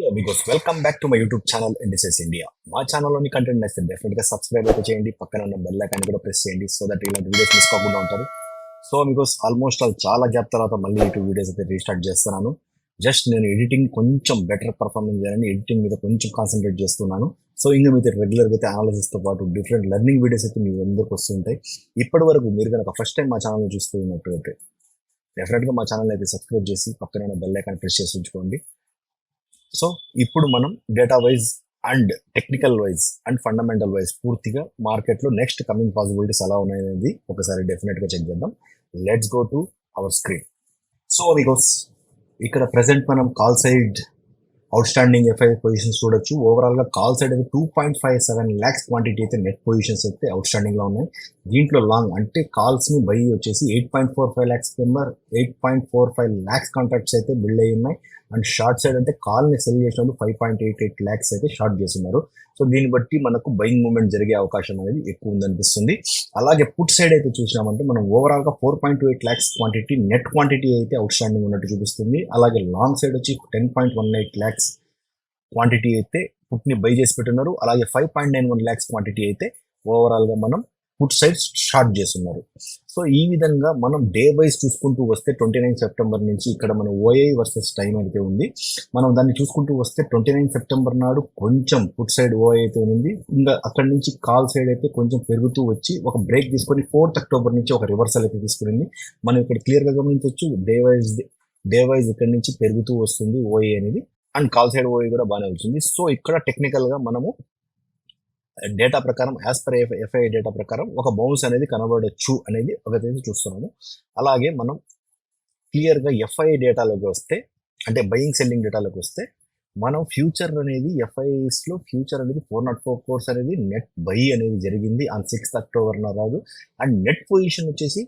Hello because welcome back to my YouTube channel indices India. మా ఛానల్లోని content నచ్చితే డెఫినెట్గా subscribe అయితే చేయండి, పక్కన ఉన్న బెల్ ఐకాన్ కూడా ప్రెస్ చేయండి సో దట్ ఇలాంటి వీడియోస్ మిస్ కాకుండా ఉంటారు. సో బికాస్ ఆల్మోస్ట్ చాలా గ్యాప్ తర్వాత మళ్ళీ యూట్యూబ్ వీడియోస్ అయితే రీస్టార్ట్ చేస్తున్నాను. జస్ట్ నేను ఎడిటింగ్ కొంచెం బెటర్ పర్ఫార్మెన్స్ చేయాలని ఎడిటింగ్ మీద కొంచెం కాన్సన్ట్రేట్ చేస్తున్నాను. సో ఇంకా మీతో రెగ్యులర్గా అయితే అనాలిసిస్తో పాటు డిఫరెంట్ లెర్నింగ్ వీడియోస్ అయితే మీ అందరికి వస్తుంటాయి. ఇప్పటి వరకు మీరు కనుక ఫస్ట్ టైం మా ఛానల్ని చూస్తూ ఉన్నట్టు డెఫినెట్గా మా ఛానల్ అయితే సబ్స్క్రైబ్ చేసి పక్కన ఉన్న బెల్ ఐకాన్ ప్రెస్ చేసి ఉంచుకోండి. సో ఇప్పుడు మనం data wise and technical wise and fundamental wise పూర్తిగా మార్కెట్లో నెక్స్ట్ కమింగ్ పాసిబిలిటీస్ ఎలా ఉన్నాయనేది ఒకసారి డెఫినెట్గా చెక్ చేద్దాం. Let's go to our screen. So because ఇక్కడ ప్రెసెంట్ మనం call side outstanding FII positions చూడొచ్చు. ఓవరాల్గా కాల్ సైడ్ అయితే 2.57 lakhs క్వాంటిటీ అయితే నెట్ పొజిషన్స్ అయితే అవుట్ స్టాండింగ్లో ఉన్నాయి. దీంట్లో లాంగ్ అంటే కాల్స్ని బై వచ్చేసి 8.45 lakhs మెంబర్ 8.45 lakhs కాంట్రాక్ట్స్ అయితే బిల్డ్ అయ్యి ఉన్నాయి. అండ్ షార్ట్ సైడ్ అంటే కాల్ని సెల్ చేసిన 5.88 lakhs అయితే షార్ట్ చేస్తున్నారు. సో దీన్ని బట్టి మనకు బయింగ్ మూవ్మెంట్ జరిగే అవకాశం అనేది ఎక్కువ ఉందనిపిస్తుంది. అలాగే పుట్ సైడ్ అయితే చూసినామంటే మనం ఓవరాల్గా 4.28 lakhs క్వాంటిటీ నెట్ క్వాంటిటీ అయితే అవుట్ స్టాండింగ్ ఉన్నట్టు చూపిస్తుంది. అలాగే లాంగ్ సైడ్ వచ్చి 10.18 lakhs క్వాంటిటీ అయితే పుట్ని బై చేసి పెట్టున్నారు. అలాగే 5.91 lakhs క్వాంటిటీ అయితే ఓవరాల్గా మనం పుట్ సైడ్ షార్ట్ చేస్తున్నారు. సో ఈ విధంగా మనం డే వైజ్ చూసుకుంటూ వస్తే 29 సెప్టెంబర్ నుంచి ఇక్కడ మన ఓఐ వర్సెస్ టైం అయితే ఉంది. మనం దాన్ని చూసుకుంటూ వస్తే 29 సెప్టెంబర్ నాడు కొంచెం పుట్ సైడ్ ఓఐ అయితే ఉంది. ఇంకా అక్కడి నుంచి కాల్ సైడ్ అయితే కొంచెం పెరుగుతూ వచ్చి ఒక బ్రేక్ తీసుకొని 4th అక్టోబర్ నుంచి ఒక రివర్సల్ అయితే తీసుకునింది. మనం ఇక్కడ క్లియర్గా గమనించవచ్చు. డే వైజ్ ఇక్కడ నుంచి పెరుగుతూ వస్తుంది ఓఐ అనేది. అండ్ కాల్ సైడ్ ఓఐ కూడా బాగానే వచ్చింది. సో ఇక్కడ టెక్నికల్గా మనము డేటా ప్రకారం యాజ్ పర్ ఎఫ్ఐ డేటా ప్రకారం ఒక బౌన్స్ అనేది కనబడచ్చు అనేది ఒకటైతే చూస్తున్నాము. అలాగే మనం క్లియర్గా ఎఫ్ఐ డేటాలోకి వస్తే అంటే బయింగ్ సెల్లింగ్ డేటాలోకి వస్తే మనం ఫ్యూచర్ అనేది ఎఫ్ఐస్లో ఫ్యూచర్ అనేది 404 crores అనేది నెట్ బై అనేది జరిగింది ఆన్ 6th అక్టోబర్ నాడు. అండ్ నెట్ పొజిషన్ వచ్చేసి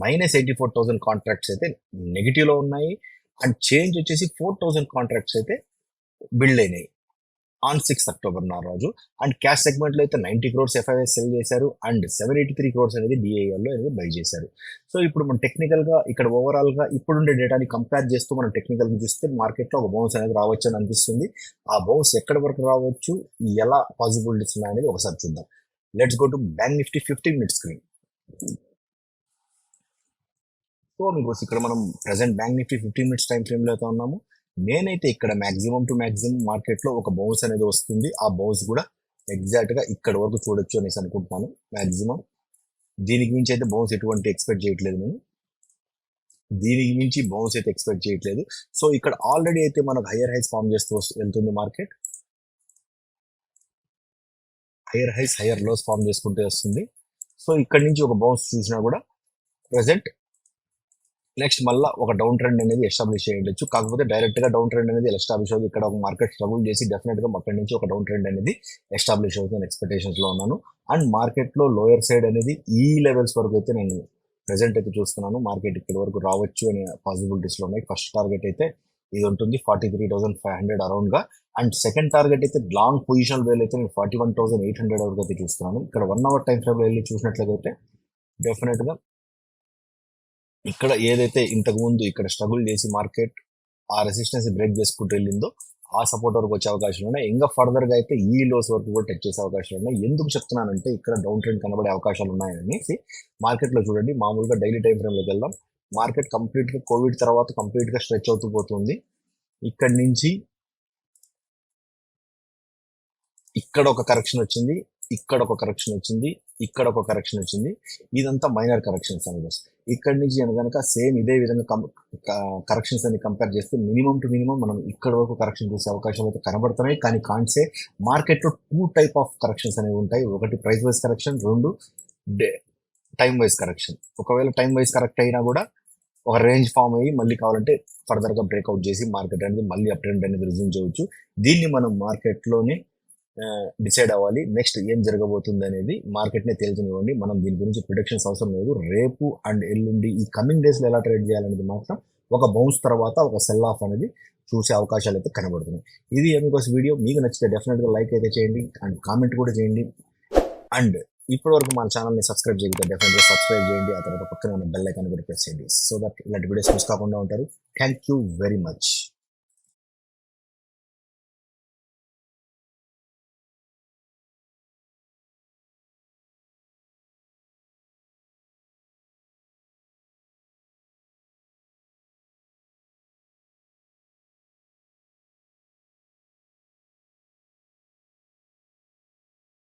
-84,000 కాంట్రాక్ట్స్ అయితే నెగిటివ్లో ఉన్నాయి. అండ్ చేంజ్ వచ్చేసి 4,000 కాంట్రాక్ట్స్ అయితే బిల్డ్ అయినాయి ఆన్ 6th అక్టోబర్ నాడు. అండ్ క్యాష్ సెగ్మెంట్లో అయితే 90 crores ఎఫ్ఐఎస్ సెల్ చేశారు. అండ్ 783 crores అనేది డిఐఎల్లో అనేది బై చేశారు. సో ఇప్పుడు మనం టెక్నికల్గా ఇక్కడ ఓవరాల్గా ఇప్పుడుండే డేటాని కంపేర్ చేస్తూ మనం టెక్నికల్గా చూస్తే మార్కెట్లో ఒక బౌన్స్ అనేది రావచ్చు అని అనిపిస్తుంది. ఆ బౌన్స్ ఎక్కడి వరకు రావచ్చు, ఎలా పాసిబిలిటీస్ ఉన్నాయనేది ఒకసారి చూద్దాం. Let's go to bank Nifty 15-minute screen. So మీకు ఇక్కడ మనం present bank Nifty 15 minutes time ఫ్రేమ్లో అయితే ఉన్నాము. నేనైతే ఇక్కడ మ్యాక్సిమం టు మ్యాక్సిమం మార్కెట్లో ఒక బౌన్స్ అనేది వస్తుంది. ఆ బౌన్స్ కూడా ఎగ్జాక్ట్గా ఇక్కడ వరకు చూడొచ్చు అనేసి అనుకుంటున్నాను. మ్యాక్సిమం దీనికి మించి అయితే బౌన్స్ ఎటువంటి ఎక్స్పెక్ట్ చేయట్లేదు నేను. దీనికి మించి బౌన్స్ అయితే ఎక్స్పెక్ట్ చేయట్లేదు. సో ఇక్కడ ఆల్రెడీ అయితే మనకు హయ్యర్ హైస్ ఫామ్ చేస్తూ వెళ్తుంది market. Higher highs higher lows form చేసుకుంటూ వస్తుంది. సో ఇక్కడ నుంచి ఒక బౌన్స్ చూసినా కూడా ప్రెసెంట్ నెక్స్ట్ మళ్ళీ ఒక డౌన్ ట్రెండ్ అనేది ఎస్టాబ్లిష్ చేయొచ్చు. కాకపోతే డైరెక్ట్గా డౌన్ ట్రెండ్ అనేది ఎస్టాబ్లిష్ అవుతుంది. ఇక్కడ ఒక మార్కెట్ స్ట్రగుల్ చేసి డెఫినెట్గా అక్కడి నుంచి ఒక డౌన్ ట్రెండ్ అనేది ఎస్టాబ్లిష్ అవుతుంది ఎక్స్పెక్టేషన్స్లో ఉన్నాను. అండ్ మార్కెట్లో లోయర్ సైడ్ అనేది ఈ లెవెల్స్ వరకు అయితే నేను ప్రెసెంట్ అయితే చూస్తున్నాను. మార్కెట్ ఇక్కడ వరకు రావచ్చు అనే పాసిబిలిటీస్లో ఉన్నాయి. ఫస్ట్ టార్గెట్ అయితే ఇది ఉంటుంది 43,500 అరౌండ్గా. అండ్ సెకండ్ టార్గెట్ అయితే లాంగ్ పొజిషన్ వేలు అయితే నేను 41,800 వరకు అయితే చూస్తున్నాను. ఇక్కడ 1 hour టైం ఫ్రేమ్లో వెళ్ళి చూసినట్లయితే డెఫినెట్గా ఇక్కడ ఏదైతే ఇంతకుముందు ఇక్కడ స్ట్రగుల్ చేసి మార్కెట్ ఆ రెసిస్టెన్స్ బ్రేక్ చేసుకుంటూ వెళ్ళిందో ఆ సపోర్ట్ వరకు వచ్చే అవకాశాలు ఉన్నాయి. ఇంకా ఫర్దర్గా అయితే ఈ లోస్ వరకు కూడా టచ్ చేసే అవకాశాలు ఉన్నాయి. ఎందుకు చెప్తున్నానంటే ఇక్కడ డౌన్ ట్రెండ్ కనబడే అవకాశాలు ఉన్నాయనేసి మార్కెట్లో చూడండి. మామూలుగా డైలీ టైం ఫ్రేమ్లోకి వెళ్దాం. మార్కెట్ కంప్లీట్గా కోవిడ్ తర్వాత కంప్లీట్గా స్ట్రెచ్ అవుతూ పోతుంది. ఇక్కడి నుంచి ఇక్కడ ఒక కరెక్షన్ వచ్చింది, ఇక్కడ ఒక కరెక్షన్ వచ్చింది, ఇక్కడ ఒక కరెక్షన్ వచ్చింది. ఇదంతా మైనర్ కరెక్షన్స్ అనేది వస్తాయి. ఇక్కడి నుంచి కనుక సేమ్ ఇదే విధంగా కరెక్షన్స్ అని కంపేర్ చేస్తే మినిమం టు మినిమం మనం ఇక్కడ వరకు కరెక్షన్ చూసే అవకాశాలు అయితే కనబడుతున్నాయి. కానీ కాన్సే మార్కెట్లో 2 type ఆఫ్ కరెక్షన్స్ అనేవి ఉంటాయి. ఒకటి price wise correction, 2 time wise correction. ఒకవేళ టైం వైజ్ కరెక్ట్ అయినా కూడా ఒక రేంజ్ ఫామ్ అయ్యి మళ్ళీ కావాలంటే ఫర్దర్గా బ్రేక్అవుట్ చేసి మార్కెట్ అనేది మళ్ళీ అప్ ట్రెండ్ అనేది రిజ్యూమ్ చేయవచ్చు. దీన్ని మనం మార్కెట్లోనే డిసైడ్ అవ్వాలి. నెక్స్ట్ ఏం జరగబోతుంది అనేది మార్కెట్నే తేల్చనివ్వండి. మనం దీని గురించి ప్రిడిక్షన్స్ అవసరం లేదు. రేపు అండ్ ఎల్లుండి ఈ కమింగ్ డేస్లో ఎలా ట్రేడ్ చేయాలనేది మాత్రం ఒక బౌన్స్ తర్వాత ఒక సెల్ ఆఫ్ అనేది చూసే అవకాశాలు అయితే కనబడుతున్నాయి. ఇది మీకోసం వీడియో. మీకు నచ్చితే డెఫినెట్గా లైక్ అయితే చేయండి అండ్ కామెంట్ కూడా చేయండి. అండ్ ఇప్పటివరకు మన ఛానల్ని సబ్స్క్రైబ్ చేయకపోతే డెఫినెట్గా సబ్స్క్రైబ్ చేయండి. ఆ తర్వాత పక్కన ఉన్న బెల్ ఐకాన్ కూడా ప్రెస్ చేయండి సో దట్ ఇలాంటి వీడియోస్ మిస్ కాకుండా ఉంటారు. Thank you very much.